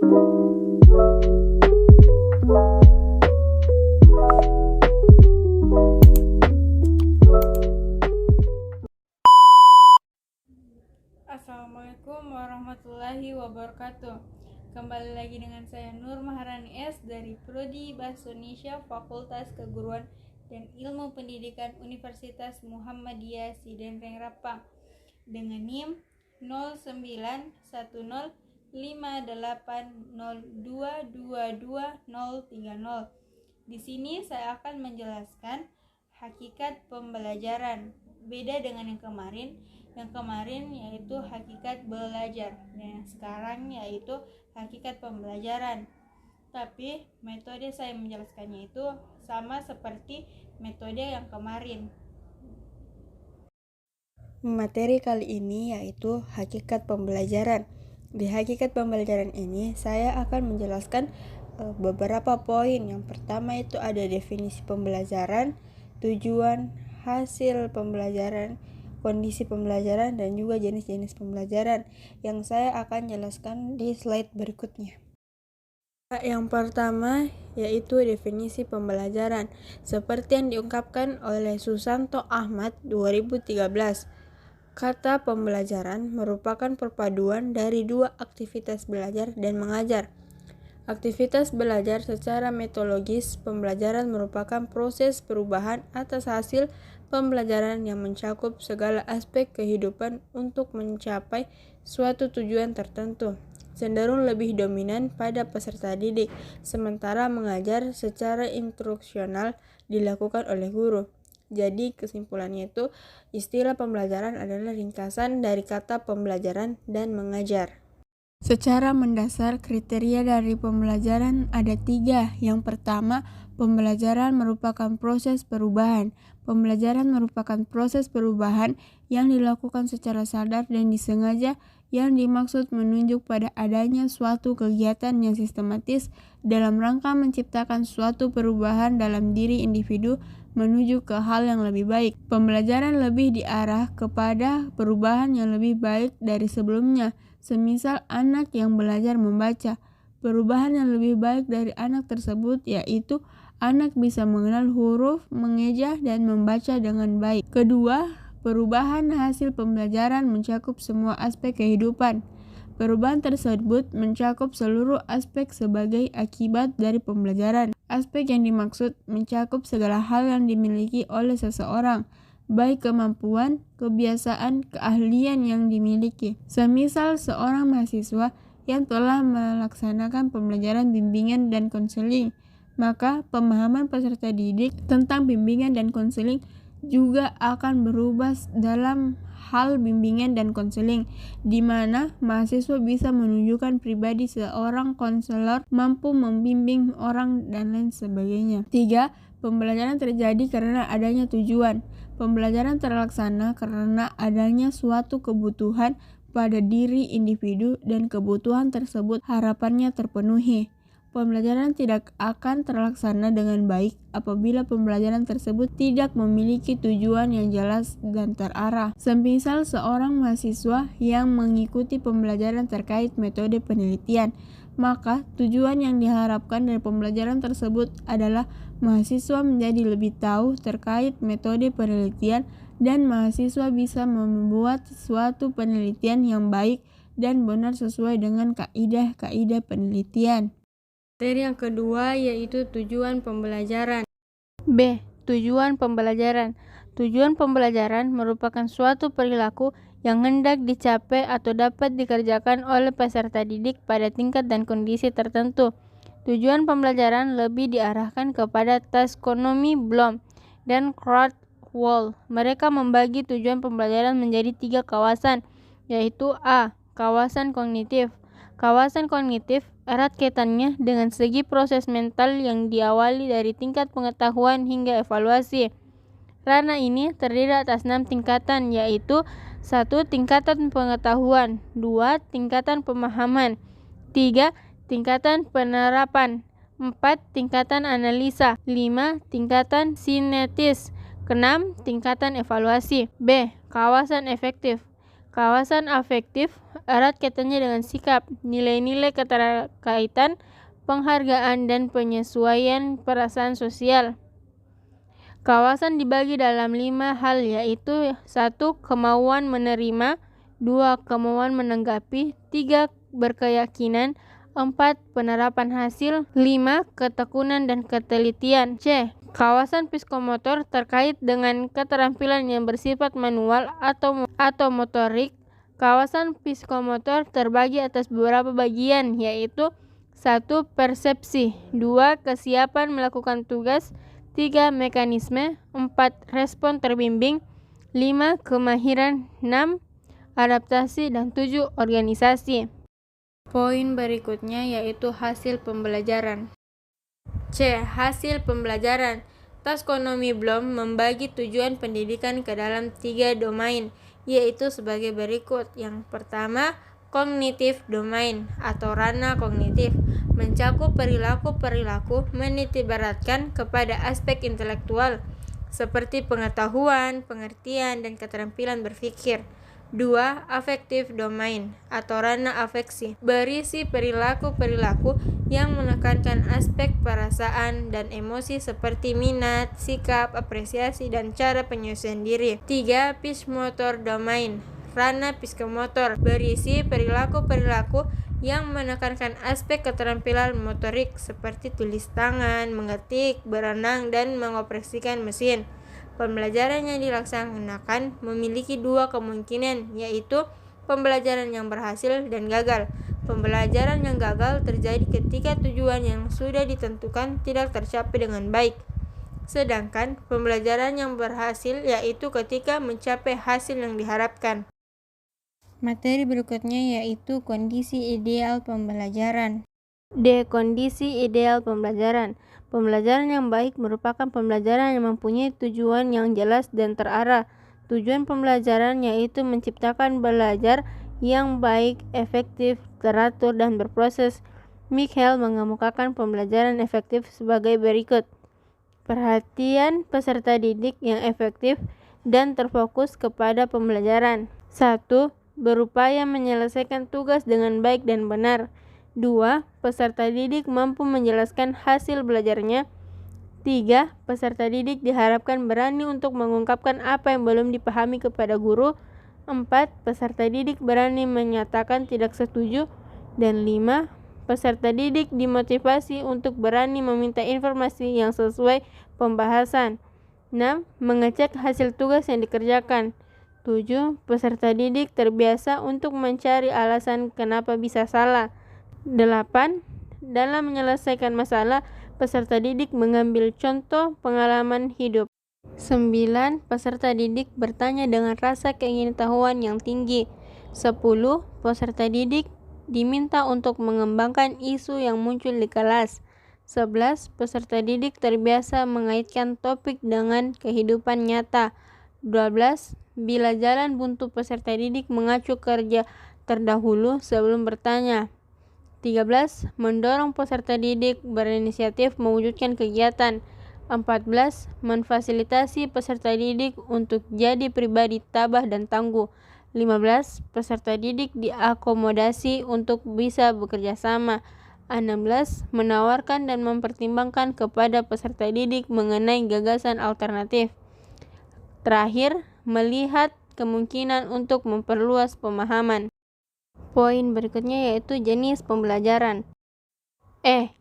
Assalamualaikum warahmatullahi wabarakatuh. Kembali lagi dengan saya Nur Maharani S dari Prodi Bahasa Indonesia Fakultas Keguruan dan Ilmu Pendidikan Universitas Muhammadiyah Sidenreng Rapang dengan NIM 09105802222030. Di sini saya akan menjelaskan hakikat pembelajaran. Beda dengan yang kemarin yaitu hakikat belajar dan yang sekarang yaitu hakikat pembelajaran. Tapi metode saya menjelaskannya itu sama seperti metode yang kemarin. Materi kali ini yaitu hakikat pembelajaran. Di hakikat pembelajaran ini saya akan menjelaskan beberapa poin. Yang pertama itu ada definisi pembelajaran, tujuan, hasil pembelajaran, kondisi pembelajaran, dan juga jenis-jenis pembelajaran yang saya akan jelaskan di slide berikutnya. Yang pertama yaitu definisi pembelajaran seperti yang diungkapkan oleh Susanto Ahmad 2013. Kata pembelajaran merupakan perpaduan dari dua aktivitas belajar dan mengajar. Aktivitas belajar secara metodologis, pembelajaran merupakan proses perubahan atas hasil pembelajaran yang mencakup segala aspek kehidupan untuk mencapai suatu tujuan tertentu, cenderung lebih dominan pada peserta didik, sementara mengajar secara instruksional dilakukan oleh guru. Jadi kesimpulannya itu, istilah pembelajaran adalah ringkasan dari kata pembelajaran dan mengajar. Secara mendasar, kriteria dari pembelajaran ada 3. Yang pertama, pembelajaran merupakan proses perubahan. Pembelajaran merupakan proses perubahan yang dilakukan secara sadar dan disengaja, yang dimaksud menunjuk pada adanya suatu kegiatan yang sistematis dalam rangka menciptakan suatu perubahan dalam diri individu menuju ke hal yang lebih baik. Pembelajaran lebih diarah kepada perubahan yang lebih baik dari sebelumnya. Semisal anak yang belajar membaca, perubahan yang lebih baik dari anak tersebut yaitu anak bisa mengenal huruf, mengeja, dan membaca dengan baik. Kedua, perubahan hasil pembelajaran mencakup semua aspek kehidupan. Perubahan tersebut mencakup seluruh aspek sebagai akibat dari pembelajaran. Aspek yang dimaksud mencakup segala hal yang dimiliki oleh seseorang, baik kemampuan, kebiasaan, keahlian yang dimiliki. Semisal seorang mahasiswa yang telah melaksanakan pembelajaran bimbingan dan konseling, maka pemahaman peserta didik tentang bimbingan dan konseling juga akan berubah dalam hal bimbingan dan konseling, di mana mahasiswa bisa menunjukkan pribadi seorang konselor, mampu membimbing orang, dan lain sebagainya. 3. Pembelajaran terjadi karena adanya tujuan. Pembelajaran terlaksana karena adanya suatu kebutuhan pada diri individu dan kebutuhan tersebut harapannya terpenuhi. Pembelajaran tidak akan terlaksana dengan baik apabila pembelajaran tersebut tidak memiliki tujuan yang jelas dan terarah. Semisal seorang mahasiswa yang mengikuti pembelajaran terkait metode penelitian, maka tujuan yang diharapkan dari pembelajaran tersebut adalah mahasiswa menjadi lebih tahu terkait metode penelitian dan mahasiswa bisa membuat suatu penelitian yang baik dan benar sesuai dengan kaidah-kaidah penelitian. Materi yang kedua yaitu tujuan pembelajaran. B. Tujuan pembelajaran. Tujuan pembelajaran merupakan suatu perilaku yang hendak dicapai atau dapat dikerjakan oleh peserta didik pada tingkat dan kondisi tertentu. Tujuan pembelajaran lebih diarahkan kepada taksonomi Bloom dan Krathwohl. Mereka membagi tujuan pembelajaran menjadi 3 kawasan, yaitu A. Kawasan kognitif. Kawasan kognitif erat kaitannya dengan segi proses mental yang diawali dari tingkat pengetahuan hingga evaluasi. Ranah ini terdiri atas 6 tingkatan, yaitu 1. Tingkatan pengetahuan, 2. Tingkatan pemahaman, 3. Tingkatan penerapan, 4. Tingkatan analisa, 5. Tingkatan sinetis, 6. Tingkatan evaluasi. B. Kawasan efektif. Kawasan afektif erat kaitannya dengan sikap, nilai-nilai keterkaitan, penghargaan, dan penyesuaian perasaan sosial. Kawasan dibagi dalam 5 hal, yaitu 1. Kemauan menerima, 2. Kemauan menanggapi, 3. Berkeyakinan, 4. Penerapan hasil, 5. Ketekunan dan ketelitian. C. Kawasan psikomotor terkait dengan keterampilan yang bersifat manual atau motorik. Kawasan psikomotor terbagi atas beberapa bagian, yaitu 1. Persepsi, 2. Kesiapan melakukan tugas, 3. Mekanisme, 4. Respon terbimbing, 5. Kemahiran, 6. Adaptasi, dan 7. Organisasi. Poin berikutnya yaitu hasil pembelajaran. C. Hasil pembelajaran. Taksonomi Bloom membagi tujuan pendidikan ke dalam 3 domain, yaitu sebagai berikut. Yang pertama, kognitif domain atau ranah kognitif, mencakup perilaku-perilaku menitibaratkan kepada aspek intelektual, seperti pengetahuan, pengertian, dan keterampilan berpikir. 2. Afektif domain atau ranah afeksi, berisi perilaku-perilaku yang menekankan aspek perasaan dan emosi seperti minat, sikap, apresiasi, dan cara penyesuaian diri. 3. Psikomotor domain, ranah psikomotor, berisi perilaku-perilaku yang menekankan aspek keterampilan motorik seperti tulis tangan, mengetik, berenang, dan mengoperasikan mesin. Pembelajaran yang dilaksanakan memiliki 2 kemungkinan, yaitu pembelajaran yang berhasil dan gagal. Pembelajaran yang gagal terjadi ketika tujuan yang sudah ditentukan tidak tercapai dengan baik. Sedangkan pembelajaran yang berhasil yaitu ketika mencapai hasil yang diharapkan. Materi berikutnya yaitu kondisi ideal pembelajaran. D. Kondisi ideal pembelajaran. Pembelajaran yang baik merupakan pembelajaran yang mempunyai tujuan yang jelas dan terarah. Tujuan pembelajaran yaitu menciptakan belajar yang baik, efektif, teratur, dan berproses. Mikhail mengemukakan pembelajaran efektif sebagai berikut. Perhatian peserta didik yang efektif dan terfokus kepada pembelajaran. 1. Berupaya menyelesaikan tugas dengan baik dan benar. 2. Peserta didik mampu menjelaskan hasil belajarnya. 3. Peserta didik diharapkan berani untuk mengungkapkan apa yang belum dipahami kepada guru. 4. Peserta didik berani menyatakan tidak setuju. Dan 5. Peserta didik dimotivasi untuk berani meminta informasi yang sesuai pembahasan. 6. Mengecek hasil tugas yang dikerjakan. 7. Peserta didik terbiasa untuk mencari alasan kenapa bisa salah. 8. Dalam menyelesaikan masalah, peserta didik mengambil contoh pengalaman hidup. 9. Peserta didik bertanya dengan rasa keingintahuan yang tinggi. 10. Peserta didik diminta untuk mengembangkan isu yang muncul di kelas. 11. Peserta didik terbiasa mengaitkan topik dengan kehidupan nyata. 12. Bila jalan buntu, peserta didik mengacu kerja terdahulu sebelum bertanya. 13. Mendorong peserta didik berinisiatif mewujudkan kegiatan. 14. Memfasilitasi peserta didik untuk jadi pribadi tabah dan tangguh. 15. Peserta didik diakomodasi untuk bisa bekerja sama. 16. Menawarkan dan mempertimbangkan kepada peserta didik mengenai gagasan alternatif. Terakhir, melihat kemungkinan untuk memperluas pemahaman. Poin berikutnya yaitu jenis pembelajaran.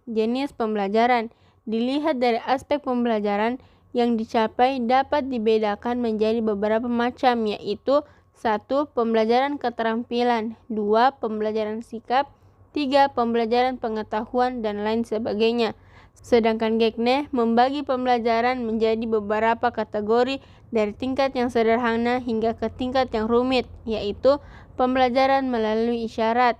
Jenis pembelajaran dilihat dari aspek pembelajaran yang dicapai dapat dibedakan menjadi beberapa macam, yaitu 1. Pembelajaran keterampilan, 2. Pembelajaran sikap, 3. Pembelajaran pengetahuan, dan lain sebagainya. Sedangkan Gagne membagi pembelajaran menjadi beberapa kategori dari tingkat yang sederhana hingga ke tingkat yang rumit, yaitu pembelajaran melalui isyarat,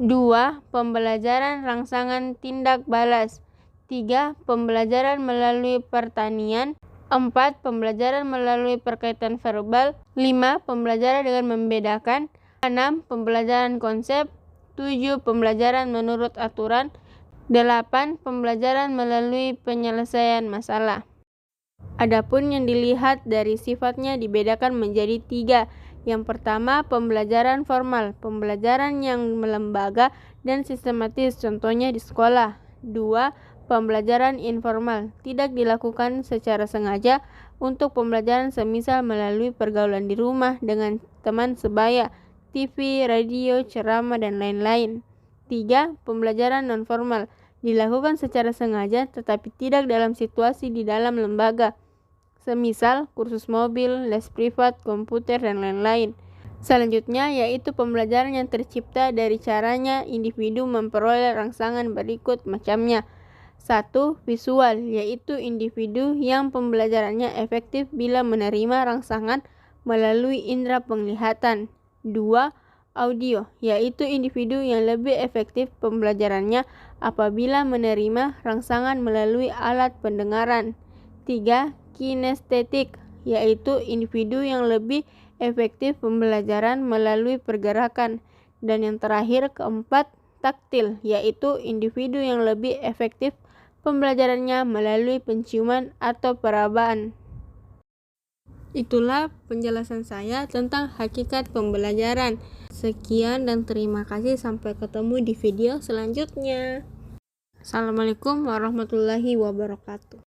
2. Pembelajaran rangsangan tindak balas, 3. Pembelajaran melalui pertanian, 4. Pembelajaran melalui perkaitan verbal, 5. Pembelajaran dengan membedakan, 6. Pembelajaran konsep, 7. Pembelajaran menurut aturan, 8. Pembelajaran melalui penyelesaian masalah. Adapun yang dilihat dari sifatnya dibedakan menjadi 3, Yang pertama, pembelajaran formal, pembelajaran yang melembaga dan sistematis, contohnya di sekolah. 2. Pembelajaran informal, tidak dilakukan secara sengaja untuk pembelajaran semisal melalui pergaulan di rumah dengan teman sebaya, TV, radio, ceramah, dan lain-lain. 3. Pembelajaran non-formal, dilakukan secara sengaja tetapi tidak dalam situasi di dalam lembaga, semisal kursus mobil, les privat, komputer, dan lain-lain. Selanjutnya yaitu pembelajaran yang tercipta dari caranya individu memperoleh rangsangan berikut macamnya. 1. Visual, yaitu individu yang pembelajarannya efektif bila menerima rangsangan melalui indera penglihatan. 2. Audio, yaitu individu yang lebih efektif pembelajarannya apabila menerima rangsangan melalui alat pendengaran. 3. Kinestetik, yaitu individu yang lebih efektif pembelajaran melalui pergerakan. Dan yang terakhir, keempat, taktil, yaitu individu yang lebih efektif pembelajarannya melalui penciuman atau perabaan. Itulah penjelasan saya tentang hakikat pembelajaran. Sekian dan terima kasih, sampai ketemu di video selanjutnya. Assalamualaikum warahmatullahi wabarakatuh.